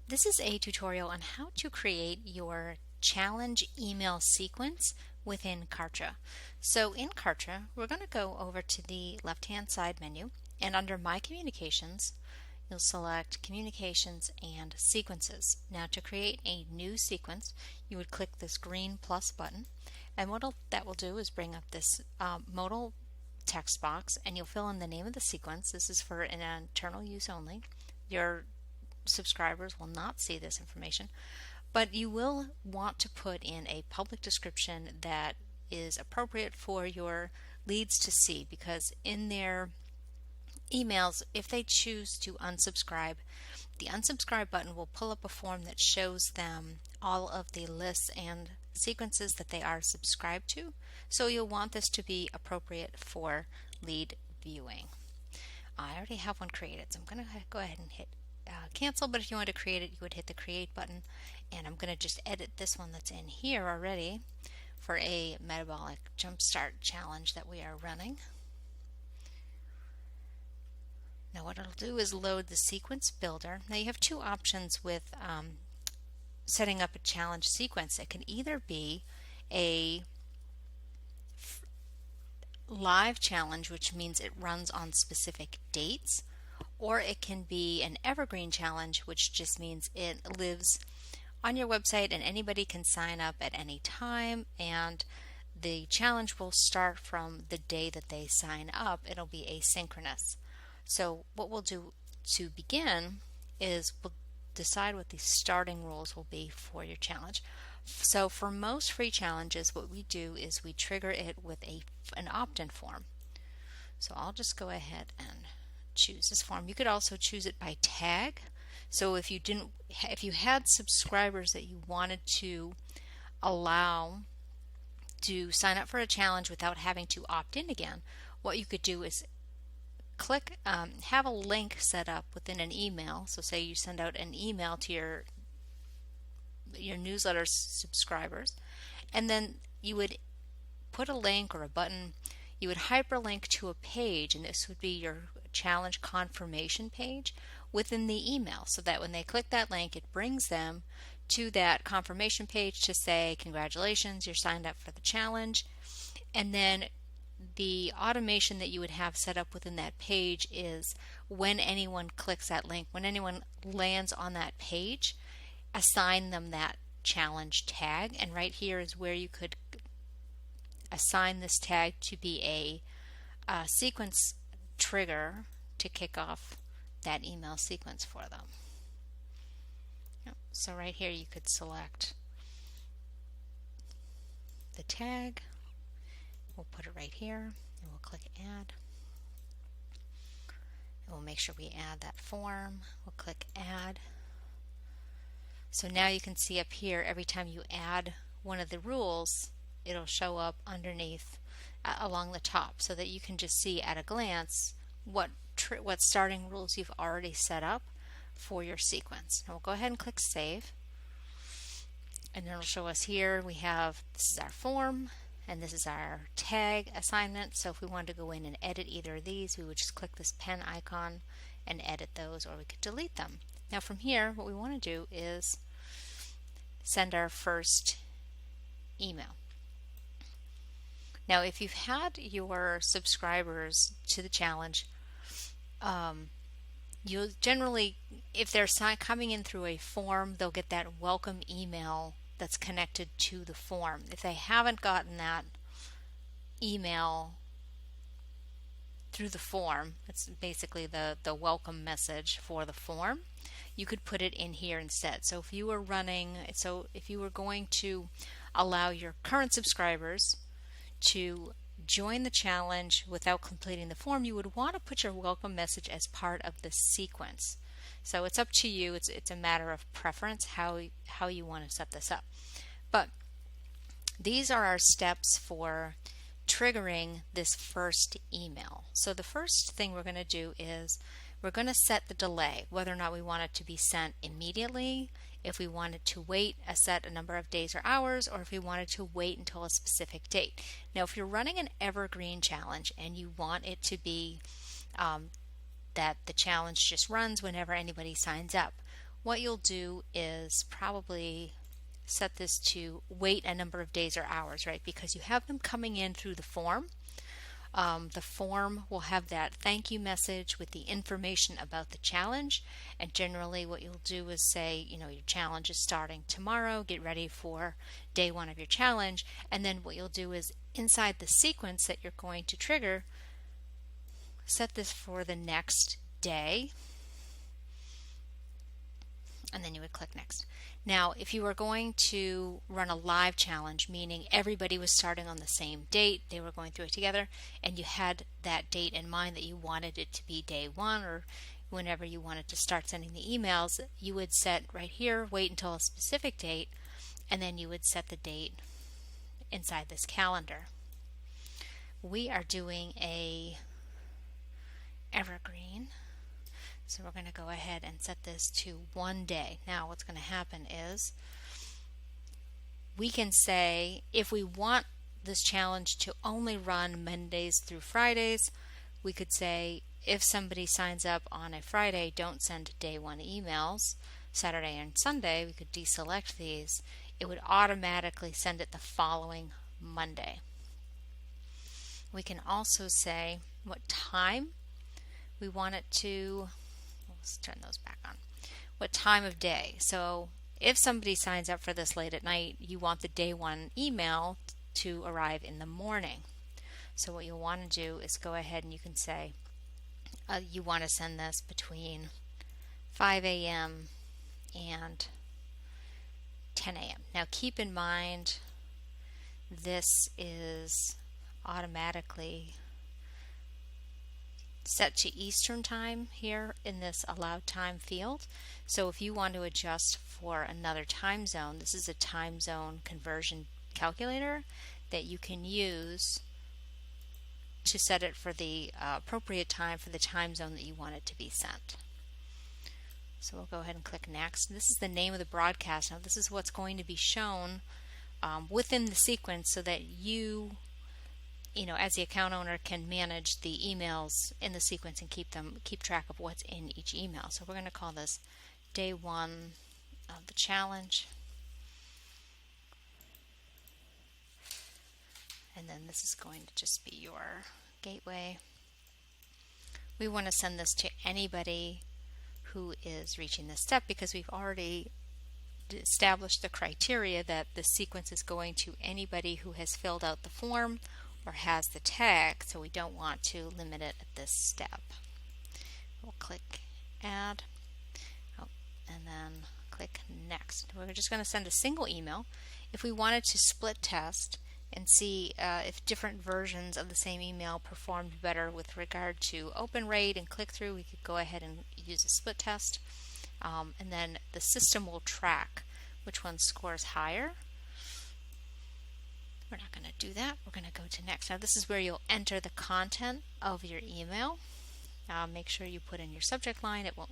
This is a tutorial on how to create your challenge email sequence within Kartra. So in Kartra, we're going to go over to the left-hand side menu, and under My Communications, you'll select Communications and Sequences. Now to create a new sequence, you would click this green plus button, and what that will do is bring up this modal text box, and you'll fill in the name of the sequence. This is for an internal use only. Your subscribers will not see this information, but you will want to put in a public description that is appropriate for your leads to see, because in their emails, if they choose to unsubscribe, the unsubscribe button will pull up a form that shows them all of the lists and sequences that they are subscribed to. So you'll want this to be appropriate for lead viewing. I already have one created, so I'm going to go ahead and hit cancel, but if you want to create it, you would hit the create button, and I'm going to just edit this one that's in here already for a metabolic jumpstart challenge that we are running. Now what it'll do is load the sequence builder. Now you have two options with setting up a challenge sequence. It can either be a live challenge, which means it runs on specific dates, or it can be an evergreen challenge, which just means it lives on your website and anybody can sign up at any time, and the challenge will start from the day that they sign up. It'll be asynchronous. So what we'll do to begin is we'll decide what the starting rules will be for your challenge. So for most free challenges, what we do is we trigger it with an opt-in form. So I'll just go ahead and choose this form. You could also choose it by tag. So if you had subscribers that you wanted to allow to sign up for a challenge without having to opt in again, what you could do is click, have a link set up within an email. So say you send out an email to your newsletter subscribers, and then you would put a link or a button. You would hyperlink to a page, and this would be your challenge confirmation page within the email, so that when they click that link, it brings them to that confirmation page to say, congratulations, you're signed up for the challenge. And then the automation that you would have set up within that page is when anyone clicks that link, when anyone lands on that page, assign them that challenge tag. And right here is where you could assign this tag to be a sequence trigger to kick off that email sequence for them. So right here you could select the tag. We'll put it right here, and we'll click add. And we'll make sure we add that form. We'll click add. So now you can see up here, every time you add one of the rules, it'll show up underneath along the top, so that you can just see at a glance what starting rules you've already set up for your sequence. Now we'll go ahead and click save, and then it'll show us here this is our form and this is our tag assignment. So if we wanted to go in and edit either of these, we would just click this pen icon and edit those, or we could delete them. Now from here, what we want to do is send our first email. Now if you've had your subscribers to the challenge, you'll generally, if they're coming in through a form, they'll get that welcome email that's connected to the form. If they haven't gotten that email through the form, it's basically the welcome message for the form, you could put it in here instead. So if you were going to allow your current subscribers to join the challenge without completing the form, you would want to put your welcome message as part of the sequence. So it's up to you. It's a matter of preference how you want to set this up. But these are our steps for triggering this first email. So the first thing we're going to do is we're going to set the delay, whether or not we want it to be sent immediately, if we wanted to wait a set number of days or hours, or if we wanted to wait until a specific date. Now if you're running an evergreen challenge and you want it to be that the challenge just runs whenever anybody signs up, what you'll do is probably set this to wait a number of days or hours, right? Because you have them coming in through the form. The form will have that thank you message with the information about the challenge, and generally what you'll do is say, your challenge is starting tomorrow, get ready for day 1 of your challenge, and then what you'll do is inside the sequence that you're going to trigger, set this for the next day, and then you would click next. Now, if you were going to run a live challenge, meaning everybody was starting on the same date, they were going through it together, and you had that date in mind that you wanted it to be day 1 or whenever you wanted to start sending the emails, you would set right here, wait until a specific date, and then you would set the date inside this calendar. We are doing a evergreen. So we're going to go ahead and set this to 1 day. Now what's going to happen is we can say if we want this challenge to only run Mondays through Fridays, we could say if somebody signs up on a Friday, don't send day 1 emails. Saturday and Sunday, we could deselect these. It would automatically send it the following Monday. We can also say what time we want it to. Let's turn those back on. What time of day? So if somebody signs up for this late at night, you want the day 1 email to arrive in the morning. So what you'll want to do is go ahead and you can say you want to send this between 5 a.m. and 10 a.m. Now keep in mind this is automatically set to Eastern time here in this allowed time field. So if you want to adjust for another time zone, this is a time zone conversion calculator that you can use to set it for the appropriate time for the time zone that you want it to be sent. So we'll go ahead and click next. This is the name of the broadcast. Now this is what's going to be shown within the sequence so that you as the account owner can manage the emails in the sequence and keep track of what's in each email. So we're going to call this day 1 of the challenge. And then this is going to just be your gateway. We want to send this to anybody who is reaching this step because we've already established the criteria that the sequence is going to anybody who has filled out the form or has the tag, so we don't want to limit it at this step. We'll click add, and then click next. We're just going to send a single email. If we wanted to split test and see if different versions of the same email performed better with regard to open rate and click-through, we could go ahead and use a split test, and then the system will track which one scores higher. We're not going to do that. We're going to go to next. Now this is where you'll enter the content of your email. Make sure you put in your subject line. It won't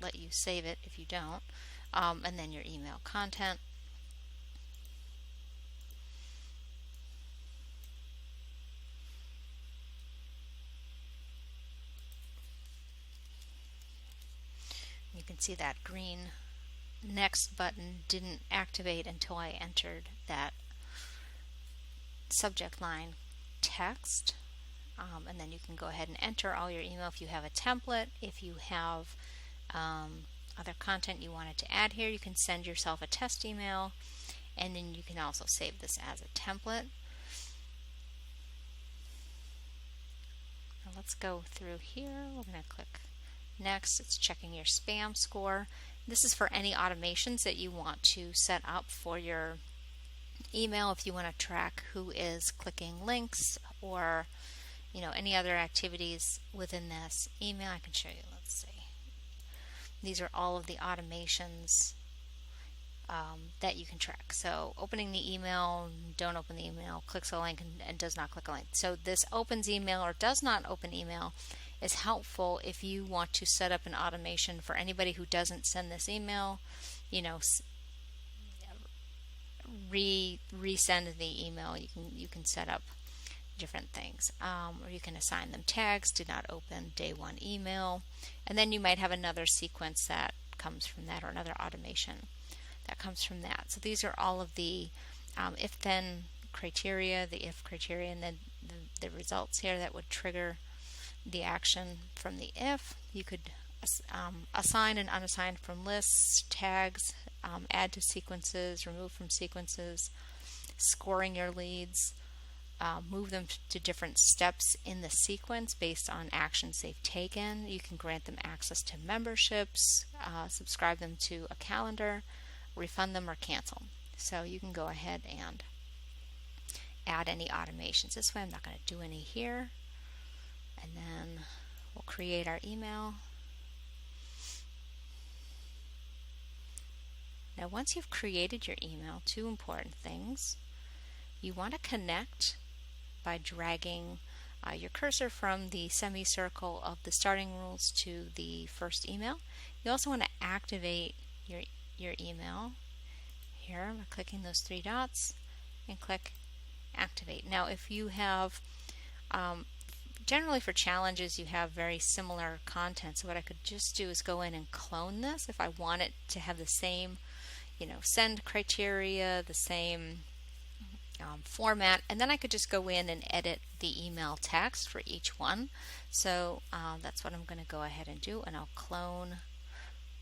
let you save it if you don't. And then your email content. You can see that green next button didn't activate until I entered that subject line text, and then you can go ahead and enter all your email if you have a template. If you have other content you wanted to add here, you can send yourself a test email, and then you can also save this as a template. Now let's go through here. We're going to click next. It's checking your spam score. This is for any automations that you want to set up for your email. If you want to track who is clicking links or any other activities within this email, I can show you. Let's see. These are all of the automations that you can track. So opening the email, don't open the email, clicks a link and does not click a link. So this opens email or does not open email is helpful if you want to set up an automation for anybody who doesn't send this email, resend the email. You can set up different things, or you can assign them tags. Did not open day 1 email, and then you might have another sequence that comes from that, or another automation that comes from that. So these are all of the if-then criteria, the if criteria, and then the results here that would trigger the action from the if. You could assign and unassign from lists, tags, add to sequences, remove from sequences, scoring your leads, move them to different steps in the sequence based on actions they've taken. You can grant them access to memberships, subscribe them to a calendar, refund them, or cancel. So you can go ahead and add any automations. This way I'm not going to do any here. And then we'll create our email. Now once you've created your email, two important things. You want to connect by dragging your cursor from the semicircle of the starting rules to the first email. You also want to activate your email here by clicking those three dots and click activate. Now if you have generally for challenges you have very similar content, so what I could just do is go in and clone this if I want it to have the same send criteria, the same format, and then I could just go in and edit the email text for each one. So that's what I'm going to go ahead and do, and I'll clone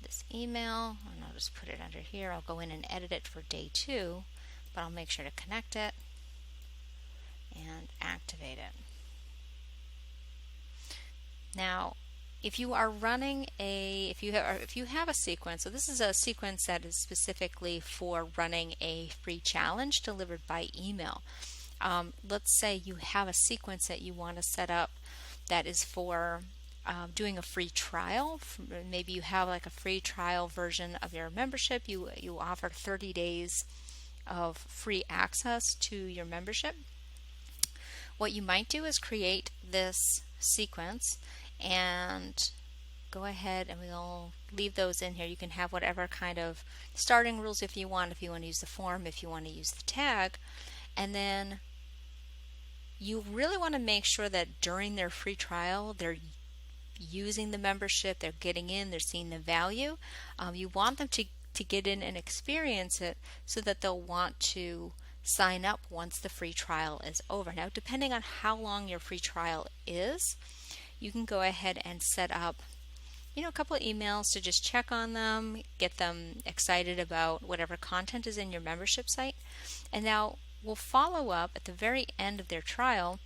this email and I'll just put it under here. I'll go in and edit it for day 2, but I'll make sure to connect it and activate it. Now if you are running if you have a sequence, so this is a sequence that is specifically for running a free challenge delivered by email. Let's say you have a sequence that you want to set up that is for doing a free trial. Maybe you have like a free trial version of your membership. You offer 30 days of free access to your membership. What you might do is create this sequence and go ahead, and we'll leave those in here. You can have whatever kind of starting rules if you want to use the form, if you want to use the tag, and then you really want to make sure that during their free trial they're using the membership, they're getting in, they're seeing the value. You want them to get in and experience it so that they'll want to sign up once the free trial is over. Now depending on how long your free trial is, you can go ahead and set up a couple of emails to just check on them, get them excited about whatever content is in your membership site. And now we'll follow up at the very end of their trial.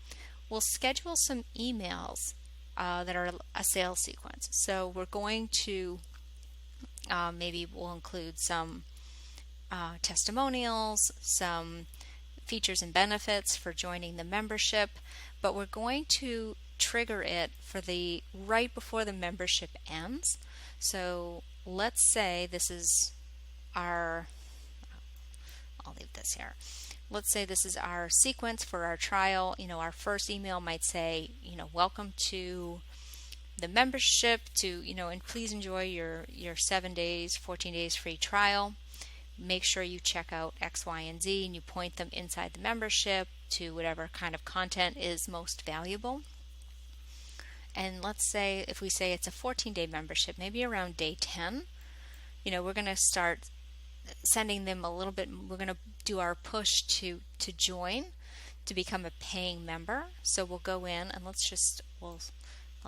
We'll schedule some emails that are a sales sequence. So we're going to maybe we'll include some testimonials, some features and benefits for joining the membership, but we're going to trigger it for the right before the membership ends. So let's say this is our, I'll leave this here. Let's say this is our sequence for our trial. Our first email might say, welcome to the membership and please enjoy your 7 days, 14 days free trial. Make sure you check out X, Y, and Z, and you point them inside the membership to whatever kind of content is most valuable. And let's say if we say it's a 14-day membership, maybe around day 10, we're going to start sending them a little bit. We're going to do our push to join, to become a paying member. So we'll go in and let's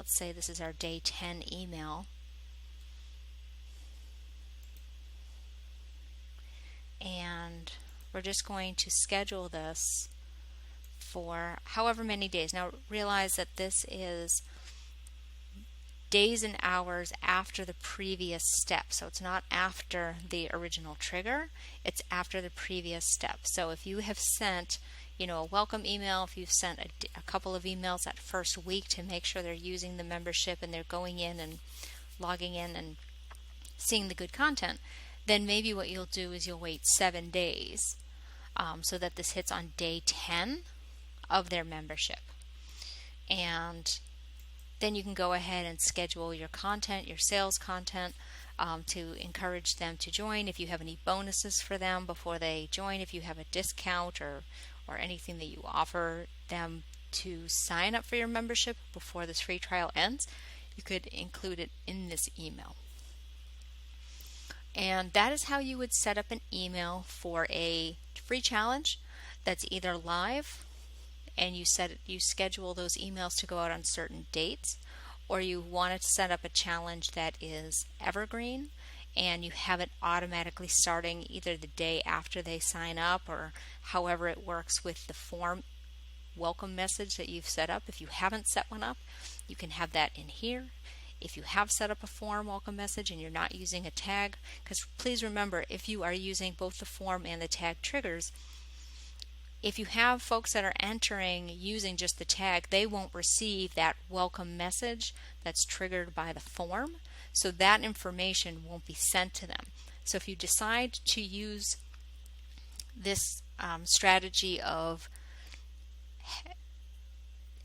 say this is our day 10 email. And we're just going to schedule this for however many days. Now realize that this is days and hours after the previous step. So it's not after the original trigger, it's after the previous step. So if you have sent a welcome email, if you've sent a couple of emails that first week to make sure they're using the membership and they're going in and logging in and seeing the good content, then maybe what you'll do is you'll wait 7 days so that this hits on day 10 of their membership. And then you can go ahead and schedule your content, your sales content, to encourage them to join. If you have any bonuses for them before they join, if you have a discount or anything that you offer them to sign up for your membership before this free trial ends, you could include it in this email. And that is how you would set up an email for a free challenge that's either live and you schedule those emails to go out on certain dates, or you want to set up a challenge that is evergreen and you have it automatically starting either the day after they sign up or however it works with the form welcome message that you've set up. If you haven't set one up, you can have that in here. If you have set up a form welcome message and you're not using a tag, because please remember, if you are using both the form and the tag triggers, if you have folks that are entering using just the tag, they won't receive that welcome message that's triggered by the form, so that information won't be sent to them. So if you decide to use this strategy of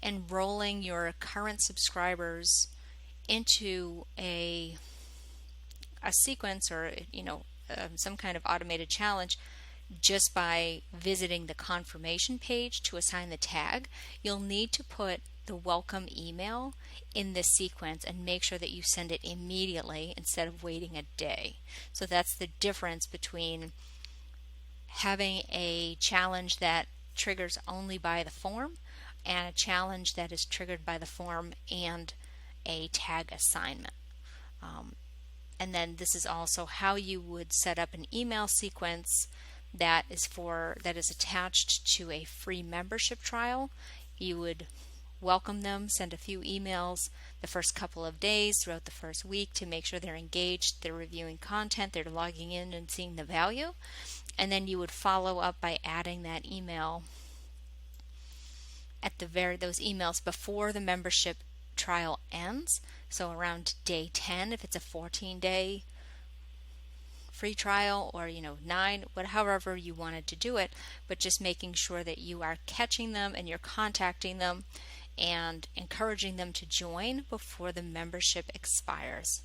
enrolling your current subscribers into a sequence or some kind of automated challenge just by visiting the confirmation page to assign the tag, you'll need to put the welcome email in this sequence and make sure that you send it immediately instead of waiting a day. So that's the difference between having a challenge that triggers only by the form and a challenge that is triggered by the form and a tag assignment. And then this is also how you would set up an email sequence that is attached to a free membership trial. You would welcome them, send a few emails the first couple of days throughout the first week to make sure they're engaged, they're reviewing content, they're logging in and seeing the value. And then you would follow up by adding that email at those emails before the membership trial ends. So around day 10, if it's a 14-day free trial, or 9, however you wanted to do it, but just making sure that you are catching them and you're contacting them and encouraging them to join before the membership expires.